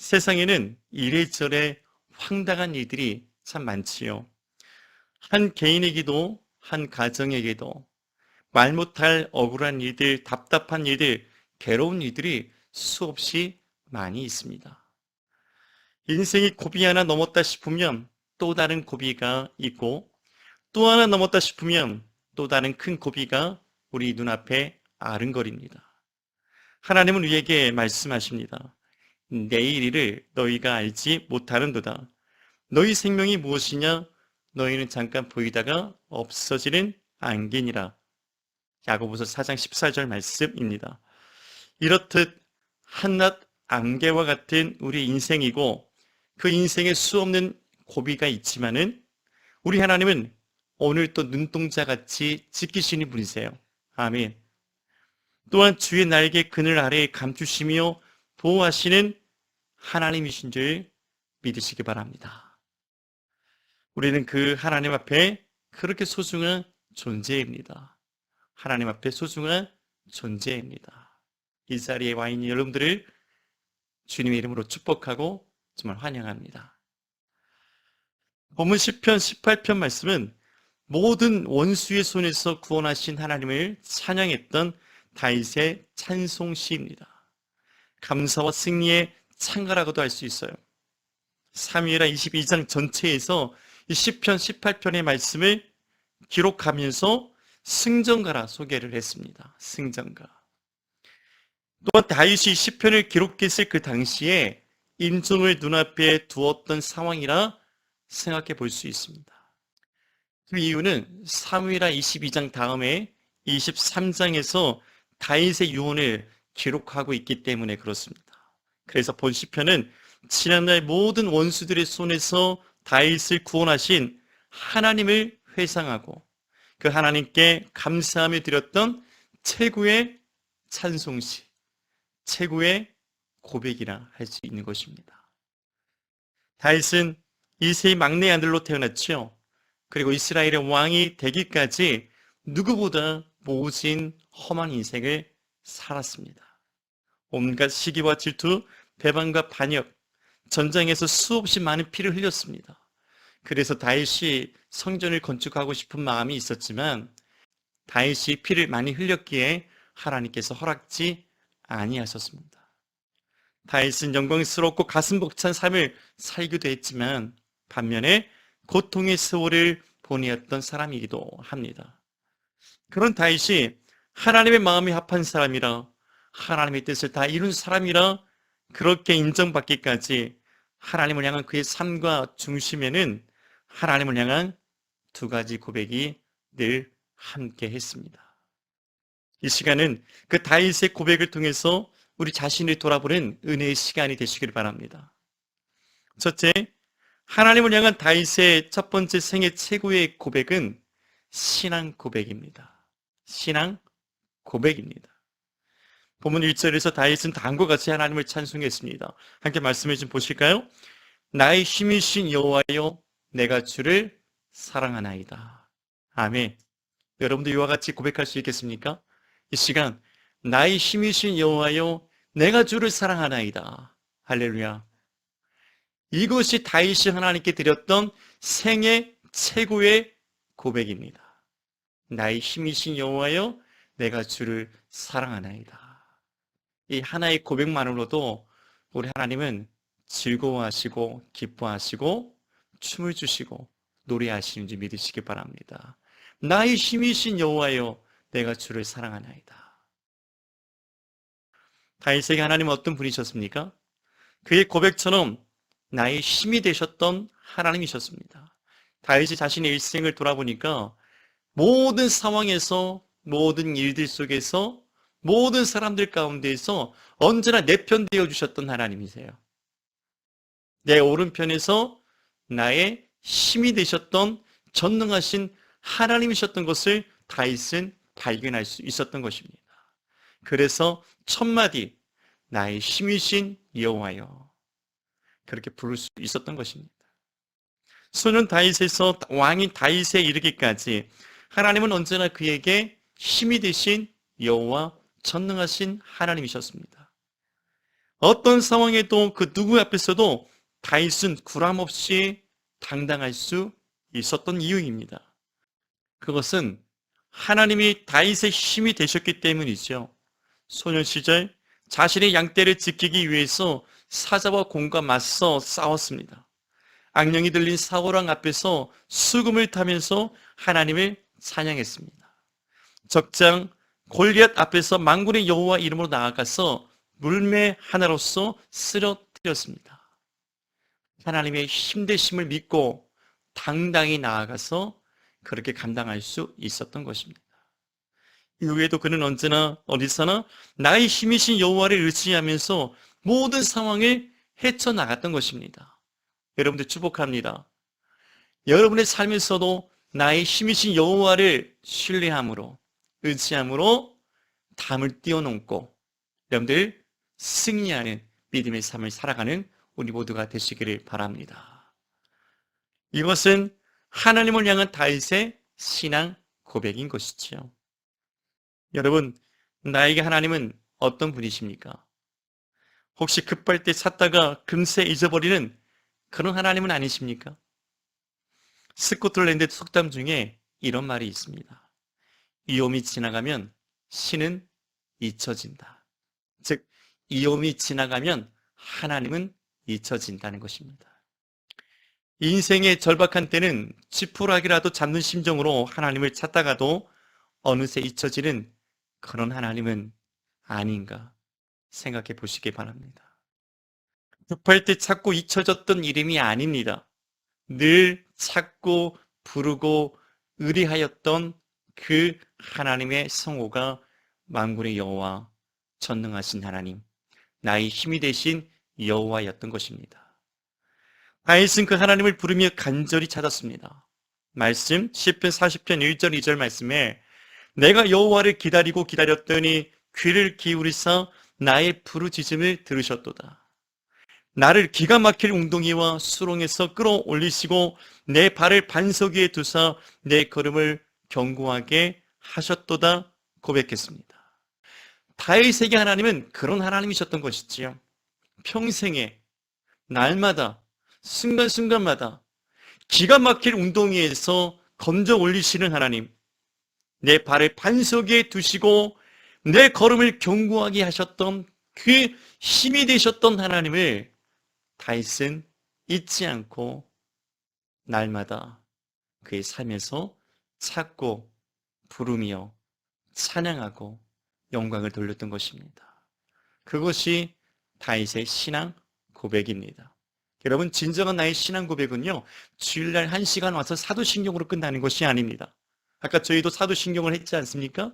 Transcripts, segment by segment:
세상에는 이래저래 황당한 일들이 참 많지요. 한 개인에게도 한 가정에게도 말 못할 억울한 일들, 답답한 일들, 괴로운 일들이 수없이 많이 있습니다. 인생이 고비 하나 넘었다 싶으면 또 다른 고비가 있고, 또 하나 넘었다 싶으면 또 다른 큰 고비가 우리 눈앞에 아른거립니다. 하나님은 우리에게 말씀하십니다. 내일 일을 너희가 알지 못하는도다. 너희 생명이 무엇이냐? 너희는 잠깐 보이다가 없어지는 안개니라. 야고보서 4장 14절 말씀입니다. 이렇듯 한낱 안개와 같은 우리 인생이고, 그 인생에 수없는 고비가 있지만은 우리 하나님은 오늘 또 눈동자같이 지키시는 분이세요. 아멘. 또한 주의 날개 그늘 아래에 감추시며 보호하시는 하나님이신 줄 믿으시기 바랍니다. 우리는 그 하나님 앞에 그렇게 소중한 존재입니다. 하나님 앞에 소중한 존재입니다. 이 자리에 와 있는 여러분들을 주님의 이름으로 축복하고 정말 환영합니다. 본문 시편 18편 말씀은 모든 원수의 손에서 구원하신 하나님을 찬양했던 다윗의 찬송시입니다. 감사와 승리의 찬가라고도 할 수 있어요. 사무엘하 22장 전체에서 이 시편 18편의 말씀을 기록하면서 승전가라 소개를 했습니다. 승전가. 또한 다윗이 시편을 기록했을 그 당시에 임종을 눈앞에 두었던 상황이라 생각해 볼 수 있습니다. 그 이유는 사무엘하 22장 다음에 23장에서 다윗의 유언을 기록하고 있기 때문에 그렇습니다. 그래서 본 시편은 지난날 모든 원수들의 손에서 다윗을 구원하신 하나님을 회상하고 그 하나님께 감사함을 드렸던 최고의 찬송시, 최고의 고백이라 할 수 있는 것입니다. 다윗은 이세의 막내 아들로 태어났죠. 그리고 이스라엘의 왕이 되기까지 누구보다 모진 험한 인생을 살았습니다. 온갖 시기와 질투, 배반과 반역, 전장에서 수없이 많은 피를 흘렸습니다. 그래서 다윗이 성전을 건축하고 싶은 마음이 있었지만 다윗이 피를 많이 흘렸기에 하나님께서 허락지 아니하셨습니다. 다윗은 영광스럽고 가슴 벅찬 삶을 살기도 했지만 반면에 고통의 세월을 보내었던 사람이기도 합니다. 그런 다윗이 하나님의 마음이 합한 사람이라, 하나님의 뜻을 다 이룬 사람이라 그렇게 인정받기까지 하나님을 향한 그의 삶과 중심에는 하나님을 향한 두 가지 고백이 늘 함께 했습니다. 이 시간은 그 다윗의 고백을 통해서 우리 자신을 돌아보는 은혜의 시간이 되시길 바랍니다. 첫째, 하나님을 향한 다윗의 첫 번째 생애 최고의 고백은 신앙 고백입니다. 신앙 고백입니다. 본문 1절에서 다윗은 다음과 같이 하나님을 찬송했습니다. 함께 말씀해 좀 보실까요? 나의 힘이신 여호와여, 내가 주를 사랑하나이다. 아멘. 여러분도 이와 같이 고백할 수 있겠습니까? 이 시간 나의 힘이신 여호와여, 내가 주를 사랑하나이다. 할렐루야. 이것이 다윗이 하나님께 드렸던 생애 최고의 고백입니다. 나의 힘이신 여호와여, 내가 주를 사랑하나이다. 이 하나의 고백만으로도 우리 하나님은 즐거워하시고 기뻐하시고 춤을 주시고 노래하시는지 믿으시기 바랍니다. 나의 힘이신 여호와여, 내가 주를 사랑하나이다. 다윗에게 하나님은 어떤 분이셨습니까? 그의 고백처럼 나의 힘이 되셨던 하나님이셨습니다. 다윗이 자신의 일생을 돌아보니까 모든 상황에서, 모든 일들 속에서, 모든 사람들 가운데에서 언제나 내 편 되어 주셨던 하나님이세요. 내 오른편에서 나의 힘이 되셨던 전능하신 하나님이셨던 것을 다윗은 발견할 수 있었던 것입니다. 그래서 첫 마디, 나의 힘이신 여호와여, 그렇게 부를 수 있었던 것입니다. 소년 다윗에서 왕인 다윗에 이르기까지 하나님은 언제나 그에게 힘이 되신 여호와, 전능하신 하나님이셨습니다. 어떤 상황에도 그 누구 앞에서도 다윗은 구람없이 당당할 수 있었던 이유입니다. 그것은 하나님이 다윗의 힘이 되셨기 때문이죠. 소년 시절 자신의 양떼를 지키기 위해서 사자와 곰과 맞서 싸웠습니다. 악령이 들린 사울왕 앞에서 수금을 타면서 하나님을 찬양했습니다. 적장 골리앗 앞에서 만군의 여호와 이름으로 나아가서 물매 하나로서 쓰러뜨렸습니다. 하나님의 힘되심을 믿고 당당히 나아가서 그렇게 감당할 수 있었던 것입니다. 이후에도 그는 언제나 어디서나 나의 힘이신 여호와를 의지하면서 모든 상황을 헤쳐나갔던 것입니다. 여러분들 축복합니다. 여러분의 삶에서도 나의 힘이신 여호와를 신뢰함으로 의지함으로 담을 뛰어넘고 여러분들 승리하는 믿음의 삶을 살아가는 우리 모두가 되시기를 바랍니다. 이것은 하나님을 향한 다윗의 신앙 고백인 것이지요. 여러분, 나에게 하나님은 어떤 분이십니까? 혹시 급할 때 찾다가 금세 잊어버리는 그런 하나님은 아니십니까? 스코틀랜드 속담 중에 이런 말이 있습니다. 위험이 지나가면 신은 잊혀진다. 즉, 위험이 지나가면 하나님은 잊혀진다는 것입니다. 인생의 절박한 때는 지푸라기라도 잡는 심정으로 하나님을 찾다가도 어느새 잊혀지는 그런 하나님은 아닌가 생각해 보시기 바랍니다. 급할 때 찾고 잊혀졌던 이름이 아닙니다. 늘 찾고 부르고 의리하였던 그 하나님의 성호가 만군의 여호와, 전능하신 하나님, 나의 힘이 되신 여호와였던 것입니다. 다윗은 그 하나님을 부르며 간절히 찾았습니다. 말씀 10편 40편 1절 2절 말씀에 내가 여호와를 기다리고 기다렸더니 귀를 기울이사 나의 부르짖음을 들으셨도다. 나를 기가 막힐 웅덩이와 수렁에서 끌어올리시고 내 발을 반석 위에 두사 내 걸음을 견고하게 하셨도다 고백했습니다. 다윗에게 하나님은 그런 하나님이셨던 것이지요. 평생에 날마다 순간순간마다 기가 막힐 웅덩이에서 건져 올리시는 하나님, 내 발을 반석 위에 두시고 내 걸음을 견고하게 하셨던 그 힘이 되셨던 하나님을 다윗은 잊지 않고 날마다 그의 삶에서 찾고 부르며 찬양하고 영광을 돌렸던 것입니다. 그것이 다윗의 신앙 고백입니다. 여러분, 진정한 나의 신앙 고백은요, 주일날 1시간 와서 사도신경으로 끝나는 것이 아닙니다. 아까 저희도 사도신경을 했지 않습니까?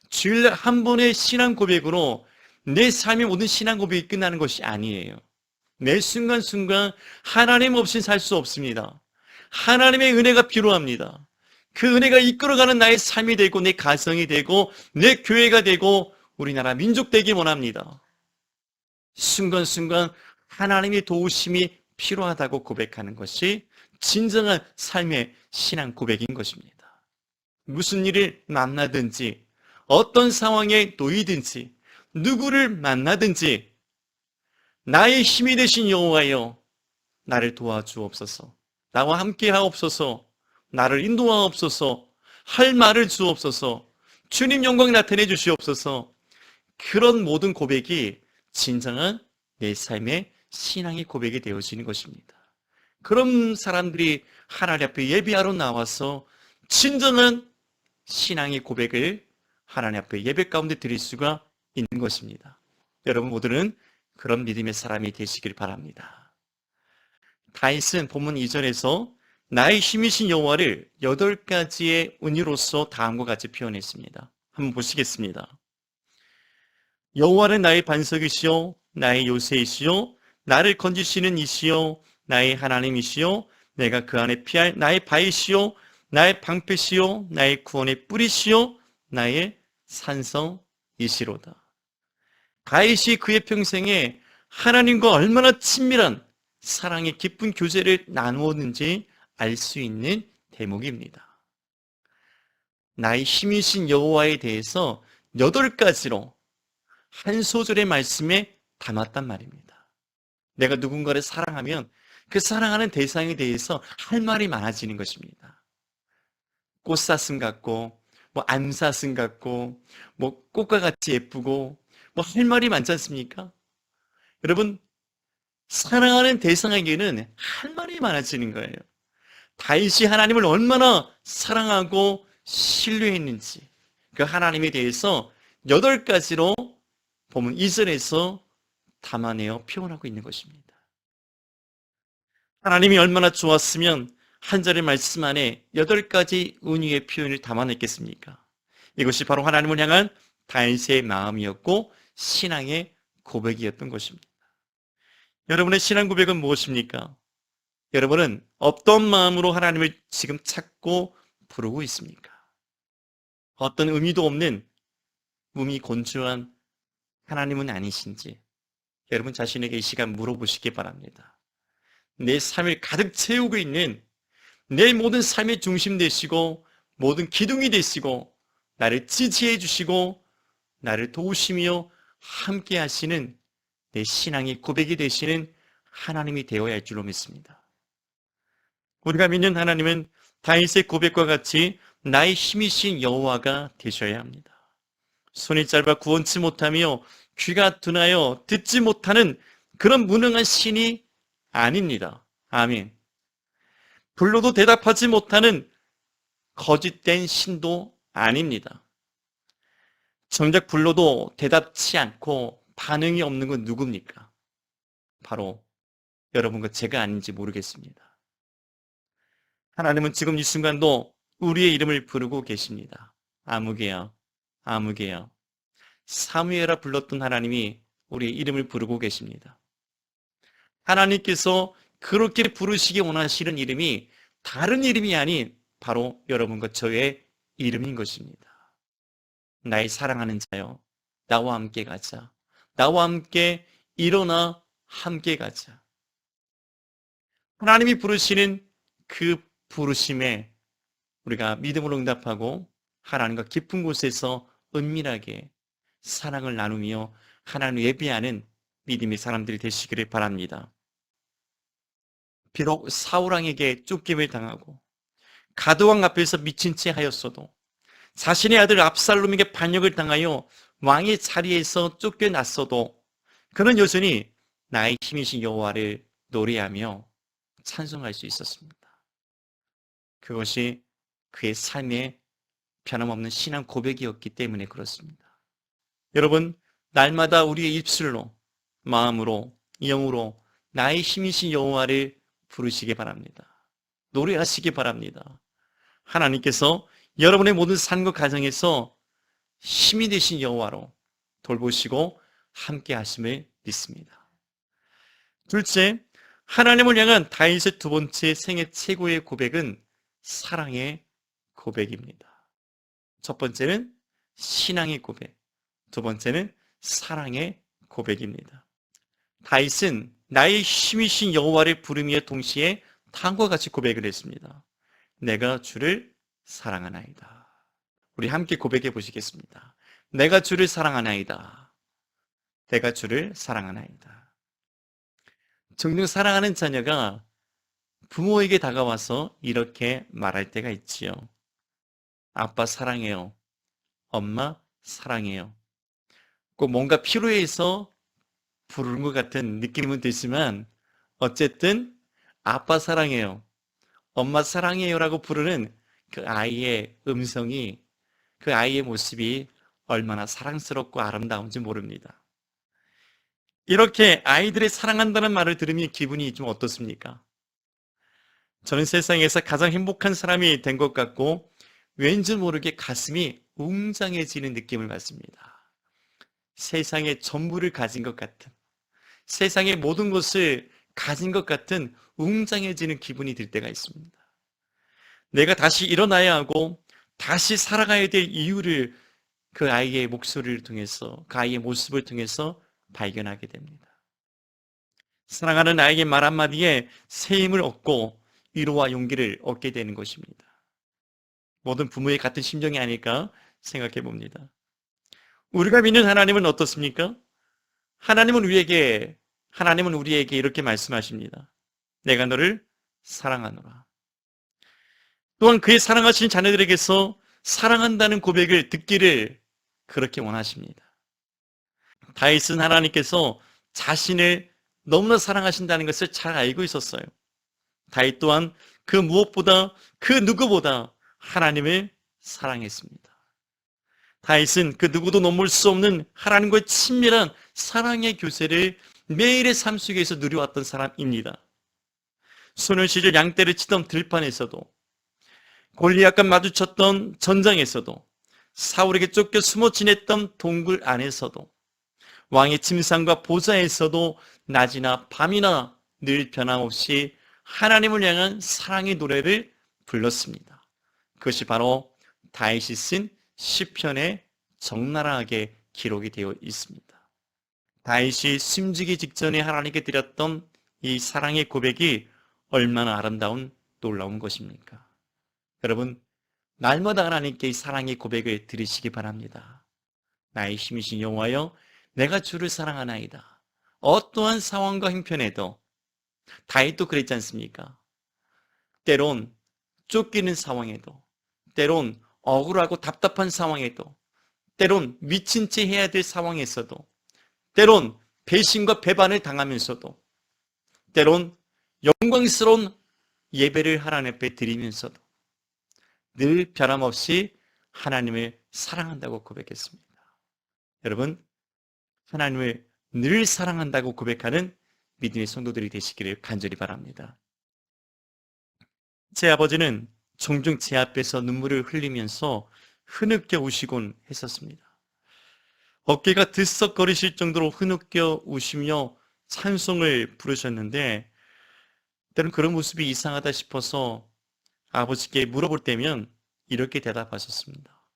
주일날 한 번의 신앙 고백으로 내 삶의 모든 신앙 고백이 끝나는 것이 아니에요. 매 순간순간 하나님 없이 살 수 없습니다. 하나님의 은혜가 필요합니다. 그 은혜가 이끌어가는 나의 삶이 되고 내 가정이 되고 내 교회가 되고 우리나라 민족 되기 원합니다. 순간순간 하나님의 도우심이 필요하다고 고백하는 것이 진정한 삶의 신앙 고백인 것입니다. 무슨 일을 만나든지 어떤 상황에 놓이든지 누구를 만나든지 나의 힘이 되신 여호와여, 나를 도와주옵소서. 나와 함께 하옵소서. 나를 인도하옵소서. 할 말을 주옵소서. 주님 영광 나타내 주시옵소서. 그런 모든 고백이 진정한 내 삶의 신앙의 고백이 되어지는 것입니다. 그런 사람들이 하나님 앞에 예배하러 나와서 진정한 신앙의 고백을 하나님 앞에 예배 가운데 드릴 수가 있는 것입니다. 여러분 모두는 그런 믿음의 사람이 되시길 바랍니다. 다윗은 본문 2절에서 나의 힘이신 여호와를 8가지의 은유로서 다음과 같이 표현했습니다. 한번 보시겠습니다. 여호와는 나의 반석이시요 나의 요새이시요 나를 건지시는 이시요 나의 하나님이시요 내가 그 안에 피할 나의 바위시요 나의 방패시요 나의 구원의 뿌리시요 나의 산성이시로다. 다윗이 그의 평생에 하나님과 얼마나 친밀한 사랑의 깊은 교제를 나누었는지 알 수 있는 대목입니다. 나의 힘이신 여호와에 대해서 8가지로 한 소절의 말씀에 담았단 말입니다. 내가 누군가를 사랑하면 그 사랑하는 대상에 대해서 할 말이 많아지는 것입니다. 꽃사슴 같고, 암사슴 같고, 꽃과 같이 예쁘고, 할 말이 많지 않습니까? 여러분, 사랑하는 대상에게는 할 말이 많아지는 거예요. 다윗이 하나님을 얼마나 사랑하고 신뢰했는지, 그 하나님에 대해서 8가지로 보면 2절에서 담아내어 표현하고 있는 것입니다. 하나님이 얼마나 좋았으면 한 절의 말씀 안에 8가지 은유의 표현을 담아냈겠습니까? 이것이 바로 하나님을 향한 다윗의 마음이었고 신앙의 고백이었던 것입니다. 여러분의 신앙 고백은 무엇입니까? 여러분은 어떤 마음으로 하나님을 지금 찾고 부르고 있습니까? 어떤 의미도 없는 몸이 건조한 하나님은 아니신지 여러분 자신에게 이 시간 물어보시기 바랍니다. 내 삶을 가득 채우고 있는 내 모든 삶의 중심 되시고 모든 기둥이 되시고 나를 지지해 주시고 나를 도우시며 함께 하시는 내 신앙의 고백이 되시는 하나님이 되어야 할 줄로 믿습니다. 우리가 믿는 하나님은 다윗의 고백과 같이 나의 힘이신 여호와가 되셔야 합니다. 손이 짧아 구원치 못하며 귀가 둔하여 듣지 못하는 그런 무능한 신이 아닙니다. 아멘. 불러도 대답하지 못하는 거짓된 신도 아닙니다. 정작 불러도 대답치 않고 반응이 없는 건 누굽니까? 바로 여러분과 제가 아닌지 모르겠습니다. 하나님은 지금 이 순간도 우리의 이름을 부르고 계십니다. 아무개야, 아무개야. 사무엘아 불렀던 하나님이 우리의 이름을 부르고 계십니다. 하나님께서 그렇게 부르시기 원하시는 이름이 다른 이름이 아닌 바로 여러분과 저의 이름인 것입니다. 나의 사랑하는 자여, 나와 함께 가자. 나와 함께 일어나 함께 가자. 하나님이 부르시는 그 부르심에 우리가 믿음으로 응답하고 하나님과 깊은 곳에서 은밀하게 사랑을 나누며 하나님을 예배하는 믿음의 사람들이 되시기를 바랍니다. 비록 사울왕에게 쫓김을 당하고 가드왕 앞에서 미친 채 하였어도 자신의 아들 압살롬에게 반역을 당하여 왕의 자리에서 쫓겨났어도 그는 여전히 나의 힘이신 여호와를 노래하며 찬송할 수 있었습니다. 그것이 그의 삶의 변함없는 신앙 고백이었기 때문에 그렇습니다. 여러분, 날마다 우리의 입술로, 마음으로, 영으로 나의 힘이신 여호와를 부르시기 바랍니다. 노래하시기 바랍니다. 하나님께서 여러분의 모든 삶과 가정에서 힘이 되신 여호와로 돌보시고 함께 하심을 믿습니다. 둘째, 하나님을 향한 다윗의 두 번째 생애 최고의 고백은 사랑의 고백입니다. 첫 번째는 신앙의 고백, 두 번째는 사랑의 고백입니다. 다윗은 나의 힘이신 여호와를 부르며 동시에 다음과 같이 고백을 했습니다. 내가 주를 사랑하나이다. 우리 함께 고백해 보시겠습니다. 내가 주를 사랑하나이다. 내가 주를 사랑하나이다. 정녕 사랑하는 자녀가 부모에게 다가와서 이렇게 말할 때가 있지요. 아빠 사랑해요. 엄마 사랑해요. 꼭 뭔가 필요해서 부르는 것 같은 느낌은 들지만 어쨌든 아빠 사랑해요. 엄마 사랑해요라고 부르는 그 아이의 음성이 그 아이의 모습이 얼마나 사랑스럽고 아름다운지 모릅니다. 이렇게 아이들의 사랑한다는 말을 들으면 기분이 좀 어떻습니까? 저는 세상에서 가장 행복한 사람이 된 것 같고 왠지 모르게 가슴이 웅장해지는 느낌을 받습니다. 세상의 전부를 가진 것 같은, 세상의 모든 것을 가진 것 같은 웅장해지는 기분이 들 때가 있습니다. 내가 다시 일어나야 하고 다시 살아가야 될 이유를 그 아이의 목소리를 통해서, 그 아이의 모습을 통해서 발견하게 됩니다. 사랑하는 아이의 말 한마디에 새 힘을 얻고 위로와 용기를 얻게 되는 것입니다. 모든 부모의 같은 심정이 아닐까 생각해 봅니다. 우리가 믿는 하나님은 어떻습니까? 하나님은 우리에게 이렇게 말씀하십니다. 내가 너를 사랑하노라. 또한 그의 사랑하신 자녀들에게서 사랑한다는 고백을 듣기를 그렇게 원하십니다. 다윗은 하나님께서 자신을 너무나 사랑하신다는 것을 잘 알고 있었어요. 다윗 또한 그 무엇보다 그 누구보다 하나님을 사랑했습니다. 다윗은 그 누구도 넘볼 수 없는 하나님과의 친밀한 사랑의 교제를 매일의 삶 속에서 누려왔던 사람입니다. 소년 시절 양떼를 치던 들판에서도, 골리앗과 마주쳤던 전장에서도, 사울에게 쫓겨 숨어 지냈던 동굴 안에서도, 왕의 침상과 보좌에서도 낮이나 밤이나 늘 변함없이 하나님을 향한 사랑의 노래를 불렀습니다. 그것이 바로 다윗이 쓴 시편에 적나라하게 기록이 되어 있습니다. 다윗이 숨지기 직전에 하나님께 드렸던 이 사랑의 고백이 얼마나 아름다운 놀라운 것입니까? 여러분, 날마다 하나님께 이 사랑의 고백을 드리시기 바랍니다. 나의 힘이신 여호와여, 내가 주를 사랑하나이다. 어떠한 상황과 형편에도, 다윗도 그랬지 않습니까? 때론 쫓기는 상황에도, 때론 억울하고 답답한 상황에도, 때론 미친 채 해야 될 상황에서도, 때론 배신과 배반을 당하면서도, 때론 영광스러운 예배를 하나님 앞에 드리면서도 늘 변함없이 하나님을 사랑한다고 고백했습니다. 여러분, 하나님을 늘 사랑한다고 고백하는 믿음의 성도들이 되시기를 간절히 바랍니다. 제 아버지는 종종 제 앞에서 눈물을 흘리면서 흐느껴 우시곤 했었습니다. 어깨가 들썩거리실 정도로 흐느껴 우시며 찬송을 부르셨는데, 때론 그런 모습이 이상하다 싶어서 아버지께 물어볼 때면 이렇게 대답하셨습니다.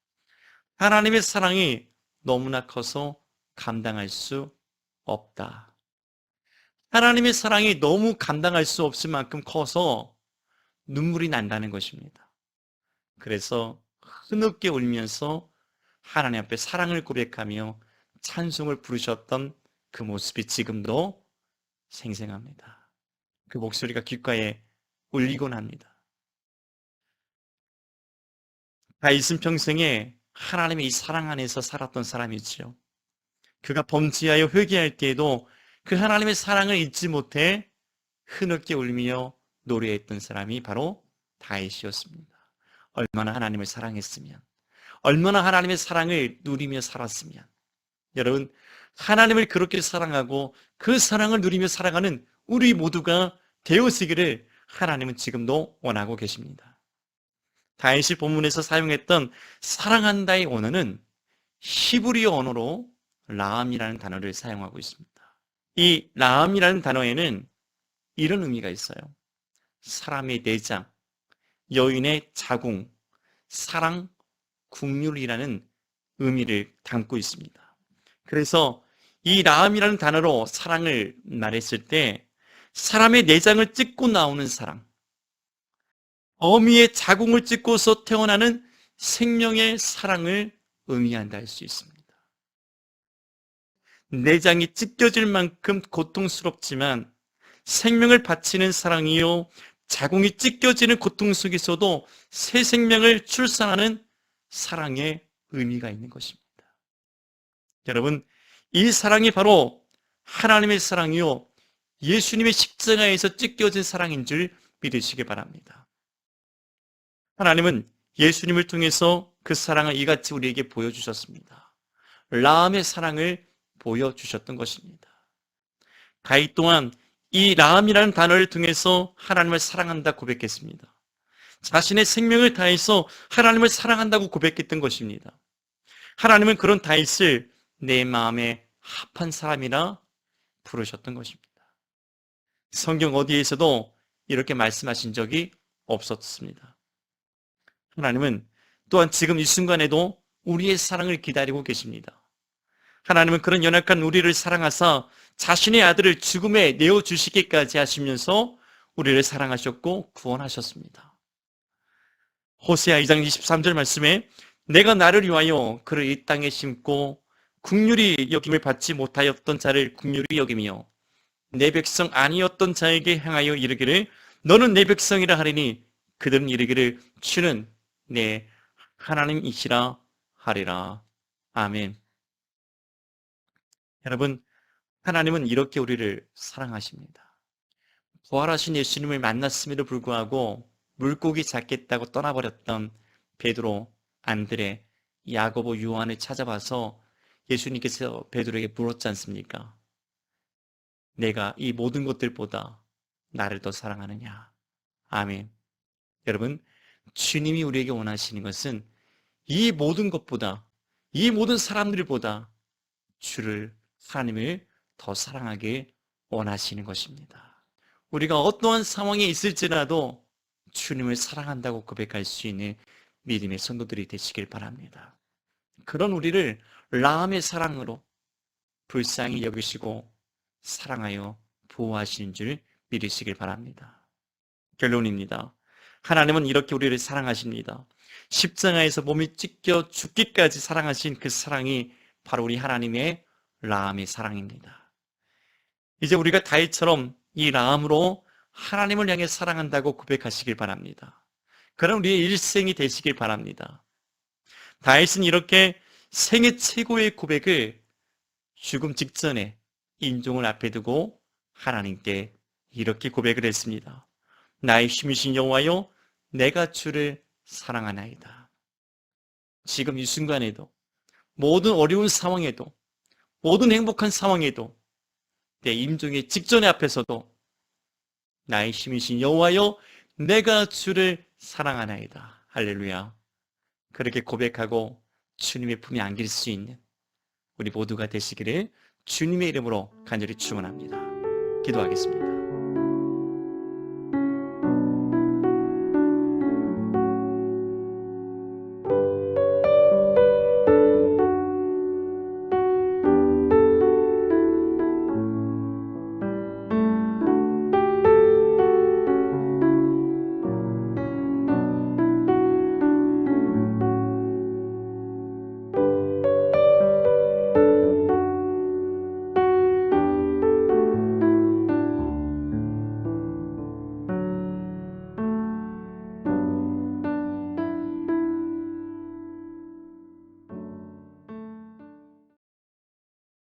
하나님의 사랑이 너무나 커서 감당할 수 없다. 하나님의 사랑이 너무 감당할 수 없을 만큼 커서 눈물이 난다는 것입니다. 그래서 흐느껴 울면서 하나님 앞에 사랑을 고백하며 찬송을 부르셨던 그 모습이 지금도 생생합니다. 그 목소리가 귓가에 울리곤 합니다. 다윗은 평생에 하나님의 이 사랑 안에서 살았던 사람이지요. 그가 범죄하여 회개할 때에도 그 하나님의 사랑을 잊지 못해 흐느껴 울며 노래했던 사람이 바로 다윗이었습니다. 얼마나 하나님을 사랑했으면, 얼마나 하나님의 사랑을 누리며 살았으면. 여러분, 하나님을 그렇게 사랑하고 그 사랑을 누리며 살아가는 우리 모두가 되어지기를 하나님은 지금도 원하고 계십니다. 다윗이 본문에서 사용했던 사랑한다의 언어는 히브리어 언어로 라함이라는 단어를 사용하고 있습니다. 이 라함이라는 단어에는 이런 의미가 있어요. 사람의 내장, 여인의 자궁, 사랑, 국률이라는 의미를 담고 있습니다. 그래서 이 라함이라는 단어로 사랑을 말했을 때 사람의 내장을 찢고 나오는 사랑, 어미의 자궁을 찢고서 태어나는 생명의 사랑을 의미한다 할 수 있습니다. 내장이 찢겨질 만큼 고통스럽지만 생명을 바치는 사랑이요, 자궁이 찢겨지는 고통 속에서도 새 생명을 출산하는 사랑의 의미가 있는 것입니다. 여러분, 이 사랑이 바로 하나님의 사랑이요, 예수님의 십자가에서 찢겨진 사랑인 줄 믿으시기 바랍니다. 하나님은 예수님을 통해서 그 사랑을 이같이 우리에게 보여주셨습니다. 라함의 사랑을 보여주셨던 것입니다. 다윗 또한 이 라함이라는 단어를 통해서 하나님을 사랑한다 고백했습니다. 자신의 생명을 다해서 하나님을 사랑한다고 고백했던 것입니다. 하나님은 그런 다윗을 내 마음에 합한 사람이라 부르셨던 것입니다. 성경 어디에서도 이렇게 말씀하신 적이 없었습니다. 하나님은 또한 지금 이 순간에도 우리의 사랑을 기다리고 계십니다. 하나님은 그런 연약한 우리를 사랑하사 자신의 아들을 죽음에 내어주시기까지 하시면서 우리를 사랑하셨고 구원하셨습니다. 호세아 2장 23절 말씀에 내가 나를 위하여 그를 이 땅에 심고 긍휼히 여김을 받지 못하였던 자를 긍휼히 여기며 내 백성 아니었던 자에게 향하여 이르기를 너는 내 백성이라 하리니 그들은 이르기를 주는 내 하나님이시라 하리라. 아멘. 여러분, 하나님은 이렇게 우리를 사랑하십니다. 부활하신 예수님을 만났음에도 불구하고 물고기 잡겠다고 떠나버렸던 베드로, 안드레, 야고보, 요한을 찾아봐서 예수님께서 베드로에게 물었지 않습니까? 내가 이 모든 것들보다 나를 더 사랑하느냐? 아멘. 여러분, 주님이 우리에게 원하시는 것은 이 모든 것보다, 이 모든 사람들보다 주를, 하나님을 더 사랑하게 원하시는 것입니다. 우리가 어떠한 상황에 있을지라도 주님을 사랑한다고 고백할 수 있는 믿음의 성도들이 되시길 바랍니다. 그런 우리를 라함의 사랑으로 불쌍히 여기시고 사랑하여 보호하시는 줄 믿으시길 바랍니다. 결론입니다. 하나님은 이렇게 우리를 사랑하십니다. 십자가에서 몸이 찢겨 죽기까지 사랑하신 그 사랑이 바로 우리 하나님의 라함의 사랑입니다. 이제 우리가 다윗처럼 이 라함으로 하나님을 향해 사랑한다고 고백하시길 바랍니다. 그런 우리의 일생이 되시길 바랍니다. 다윗은 이렇게 생애 최고의 고백을 죽음 직전에 인종을 앞에 두고 하나님께 이렇게 고백을 했습니다. 나의 힘이신 여호와여, 내가 주를 사랑하나이다. 지금 이 순간에도, 모든 어려운 상황에도, 모든 행복한 상황에도, 내 임종의 직전의 앞에서도 나의 힘이신 여호와여, 내가 주를 사랑하나이다. 할렐루야. 그렇게 고백하고 주님의 품에 안길 수 있는 우리 모두가 되시기를 주님의 이름으로 간절히 축원합니다. 기도하겠습니다.